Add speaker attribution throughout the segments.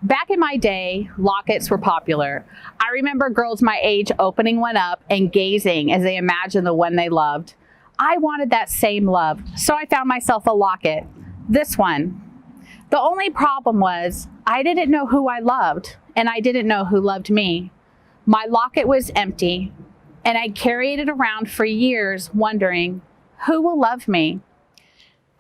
Speaker 1: Back in my day, lockets were popular. I remember girls my age opening one up and gazing as they imagined the one they loved. I wanted that same love, so I found myself a locket. This one. The only problem was I didn't know who I loved, and I didn't know who loved me. My locket was empty, and I carried it around for years wondering, who will love me?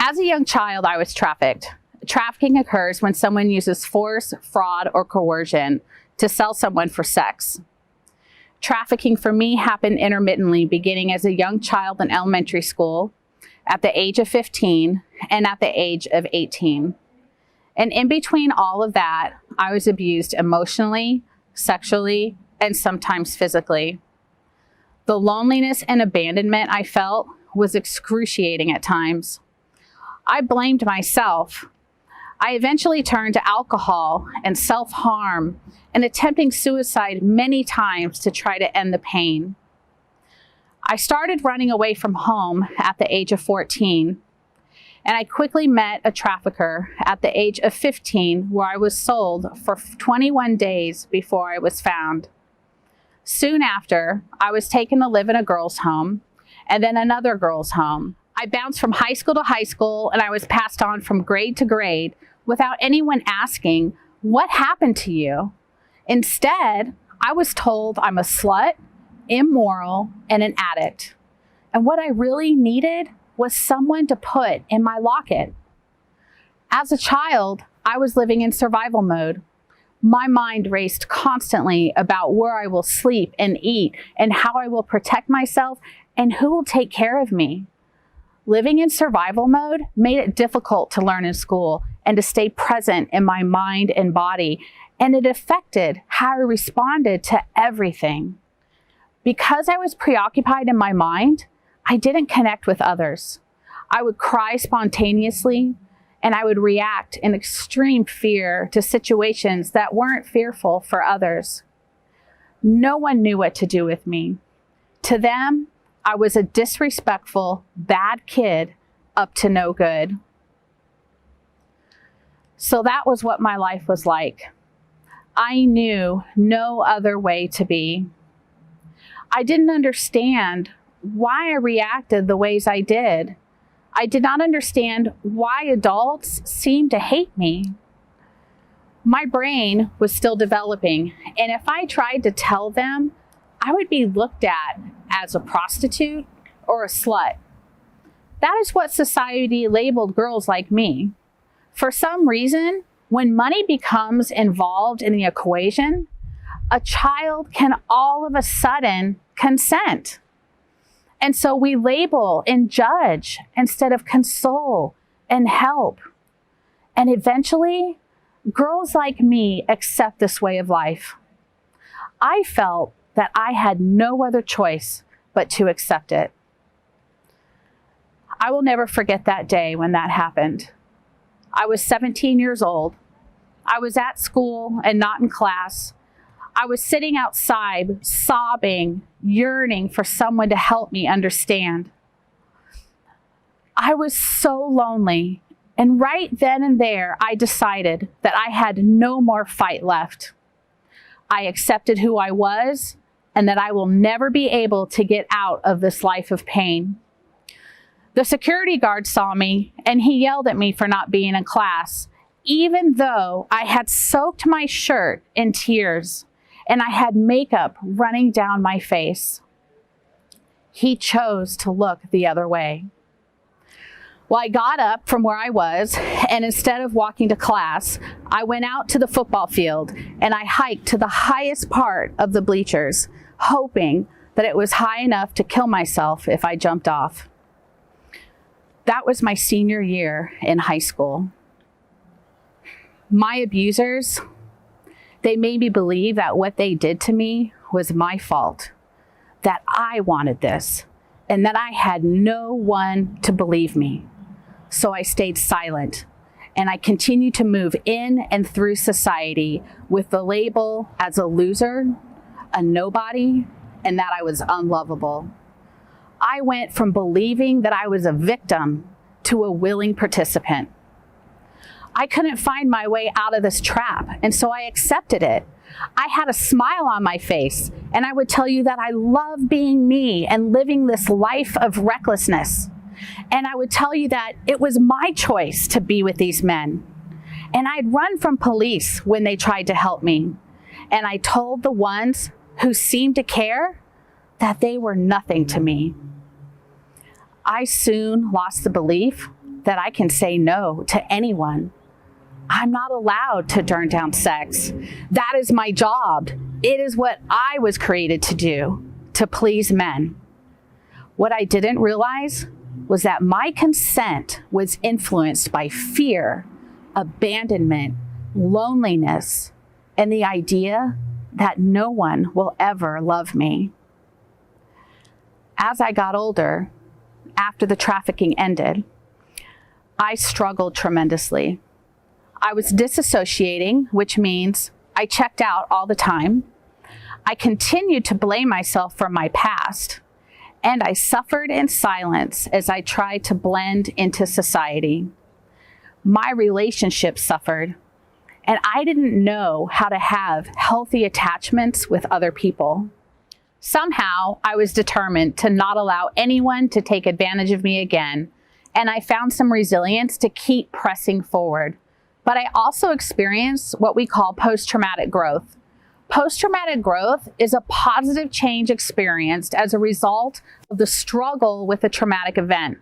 Speaker 1: As a young child, I was trafficked. Trafficking occurs when someone uses force, fraud, or coercion to sell someone for sex. Trafficking for me happened intermittently, beginning as a young child in elementary school, at the age of 15, and at the age of 18. And in between all of that, I was abused emotionally, sexually, and sometimes physically. The loneliness and abandonment I felt was excruciating at times. I blamed myself. I eventually turned to alcohol and self-harm and attempting suicide many times to try to end the pain. I started running away from home at the age of 14, and I quickly met a trafficker at the age of 15 where I was sold for 21 days before I was found. Soon after, I was taken to live in a girls' home and then another girls' home. I bounced from high school to high school, and I was passed on from grade to grade without anyone asking, what happened to you? Instead, I was told I'm a slut, immoral, and an addict. And what I really needed was someone to put in my locket. As a child, I was living in survival mode. My mind raced constantly about where I will sleep and eat and how I will protect myself and who will take care of me. Living in survival mode made it difficult to learn in school and to stay present in my mind and body, and it affected how I responded to everything. Because I was preoccupied in my mind, I didn't connect with others. I would cry spontaneously, and I would react in extreme fear to situations that weren't fearful for others. No one knew what to do with me. To them, I was a disrespectful, bad kid up to no good. So that was what my life was like. I knew no other way to be. I didn't understand why I reacted the ways I did. I did not understand why adults seemed to hate me. My brain was still developing, and if I tried to tell them, I would be looked at as a prostitute or a slut. That is what society labeled girls like me. For some reason, when money becomes involved in the equation, a child can all of a sudden consent. And so we label and judge instead of console and help. And eventually, girls like me accept this way of life. I felt that I had no other choice but to accept it. I will never forget that day when that happened. I was 17 years old. I was at school and not in class. I was sitting outside, sobbing, yearning for someone to help me understand. I was so lonely, and right then and there, I decided that I had no more fight left. I accepted who I was and that I will never be able to get out of this life of pain. The security guard saw me, and he yelled at me for not being in class, even though I had soaked my shirt in tears and I had makeup running down my face. He chose to look the other way. Well, I got up from where I was, and instead of walking to class, I went out to the football field and I hiked to the highest part of the bleachers, hoping that it was high enough to kill myself if I jumped off. That was my senior year in high school. My abusers, they made me believe that what they did to me was my fault, that I wanted this, and that I had no one to believe me. So I stayed silent, and I continued to move in and through society with the label as a loser, a nobody, and that I was unlovable. I went from believing that I was a victim to a willing participant. I couldn't find my way out of this trap, and so I accepted it. I had a smile on my face, and I would tell you that I love being me and living this life of recklessness. And I would tell you that it was my choice to be with these men. And I'd run from police when they tried to help me. And I told the ones who seemed to care that they were nothing to me. I soon lost the belief that I can say no to anyone. I'm not allowed to turn down sex. That is my job. It is what I was created to do, to please men. What I didn't realize was that my consent was influenced by fear, abandonment, loneliness, and the idea that no one will ever love me. As I got older, after the trafficking ended, I struggled tremendously. I was disassociating, which means I checked out all the time. I continued to blame myself for my past, and I suffered in silence as I tried to blend into society. My relationship suffered, and I didn't know how to have healthy attachments with other people. Somehow, I was determined to not allow anyone to take advantage of me again, and I found some resilience to keep pressing forward. But I also experienced what we call post-traumatic growth. Post-traumatic growth is a positive change experienced as a result of the struggle with a traumatic event.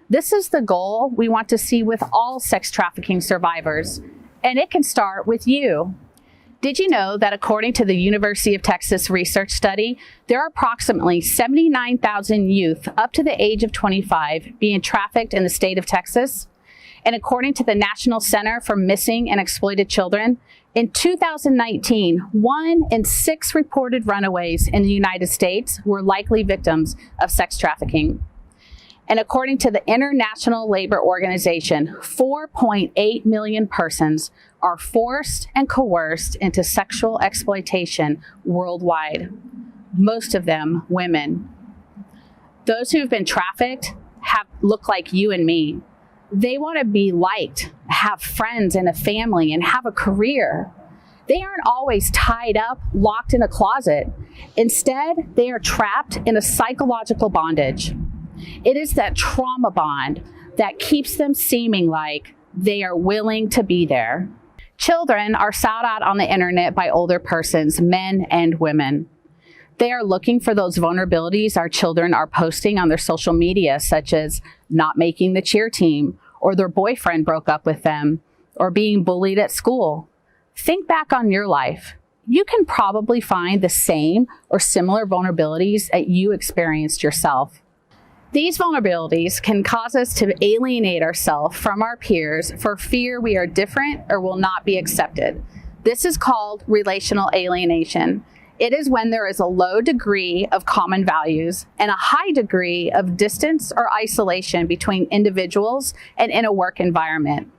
Speaker 1: This is the goal we want to see with all sex trafficking survivors, and it can start with you. Did you know that according to the University of Texas research study, there are approximately 79,000 youth up to the age of 25 being trafficked in the state of Texas? And according to the National Center for Missing and Exploited Children, in 2019, 1 in 6 reported runaways in the United States were likely victims of sex trafficking. And according to the International Labor Organization, 4.8 million persons are forced and coerced into sexual exploitation worldwide, most of them women. Those who've been trafficked look like you and me. They want to be liked, have friends and a family, and have a career. They aren't always tied up, locked in a closet. Instead, they are trapped in a psychological bondage. It is that trauma bond that keeps them seeming like they are willing to be there. Children are sought out on the internet by older persons, men and women. They are looking for those vulnerabilities our children are posting on their social media, such as not making the cheer team, or their boyfriend broke up with them, or being bullied at school. Think back on your life. You can probably find the same or similar vulnerabilities that you experienced yourself. These vulnerabilities can cause us to alienate ourselves from our peers for fear we are different or will not be accepted. This is called relational alienation. It is when there is a low degree of common values and a high degree of distance or isolation between individuals and in a work environment.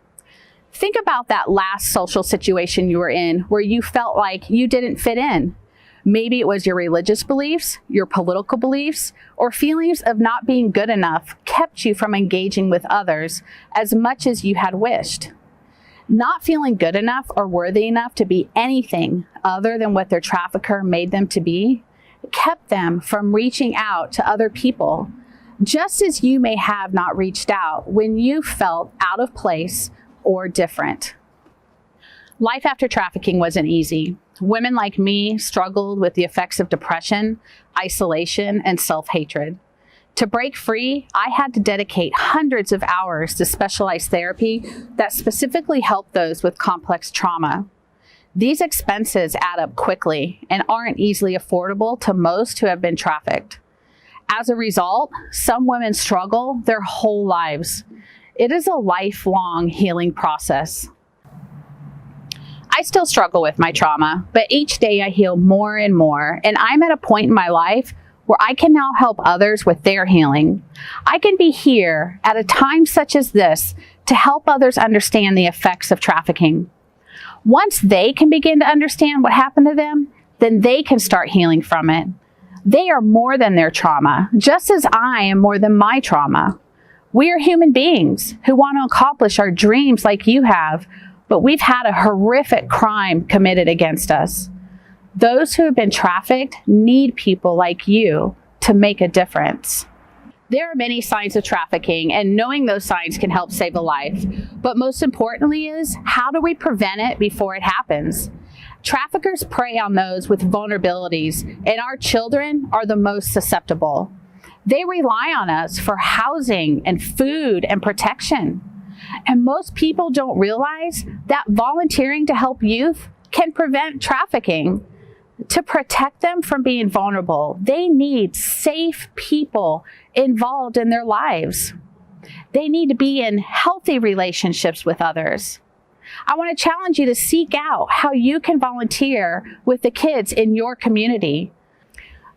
Speaker 1: Think about that last social situation you were in where you felt like you didn't fit in. Maybe it was your religious beliefs, your political beliefs, or feelings of not being good enough kept you from engaging with others as much as you had wished. Not feeling good enough or worthy enough to be anything other than what their trafficker made them to be kept them from reaching out to other people, just as you may have not reached out when you felt out of place or different. Life after trafficking wasn't easy. Women like me struggled with the effects of depression, isolation, and self-hatred. To break free, I had to dedicate hundreds of hours to specialized therapy that specifically helped those with complex trauma. These expenses add up quickly and aren't easily affordable to most who have been trafficked. As a result, some women struggle their whole lives. It is a lifelong healing process. I still struggle with my trauma, but each day I heal more and more, and I'm at a point in my life where I can now help others with their healing. I can be here at a time such as this to help others understand the effects of trafficking. Once they can begin to understand what happened to them, then they can start healing from it. They are more than their trauma, just as I am more than my trauma. We are human beings who want to accomplish our dreams like you have, but we've had a horrific crime committed against us. Those who have been trafficked need people like you to make a difference. There are many signs of trafficking, and knowing those signs can help save a life. But most importantly is, how do we prevent it before it happens? Traffickers prey on those with vulnerabilities, and our children are the most susceptible. They rely on us for housing and food and protection. And most people don't realize that volunteering to help youth can prevent trafficking. To protect them from being vulnerable, they need safe people involved in their lives. They need to be in healthy relationships with others. I want to challenge you to seek out how you can volunteer with the kids in your community.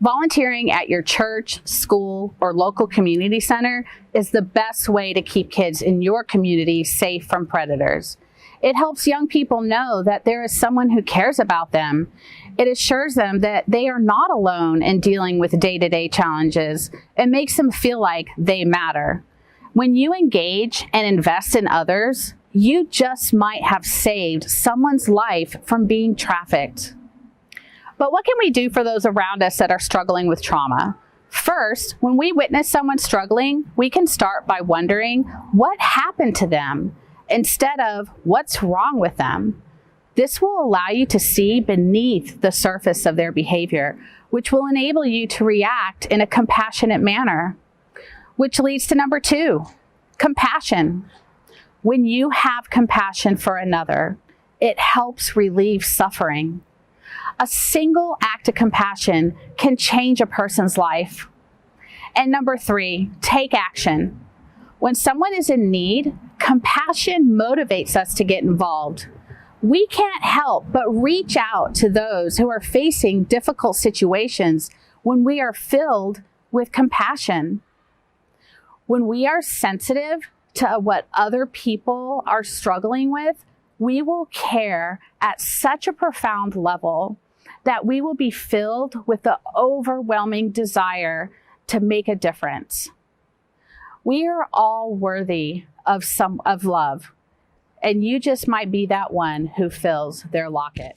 Speaker 1: Volunteering at your church, school, or local community center is the best way to keep kids in your community safe from predators. It helps young people know that there is someone who cares about them. It assures them that they are not alone in dealing with day-to-day challenges and makes them feel like they matter. When you engage and invest in others, you just might have saved someone's life from being trafficked. But what can we do for those around us that are struggling with trauma? First, when we witness someone struggling, we can start by wondering what happened to them instead of what's wrong with them. This will allow you to see beneath the surface of their behavior, which will enable you to react in a compassionate manner. Which leads to number 2, compassion. When you have compassion for another, it helps relieve suffering. A single act of compassion can change a person's life. And number 3, take action. When someone is in need, compassion motivates us to get involved. We can't help but reach out to those who are facing difficult situations when we are filled with compassion. When we are sensitive to what other people are struggling with, we will care at such a profound level that we will be filled with the overwhelming desire to make a difference. We are all worthy of love, and you just might be that one who fills their locket.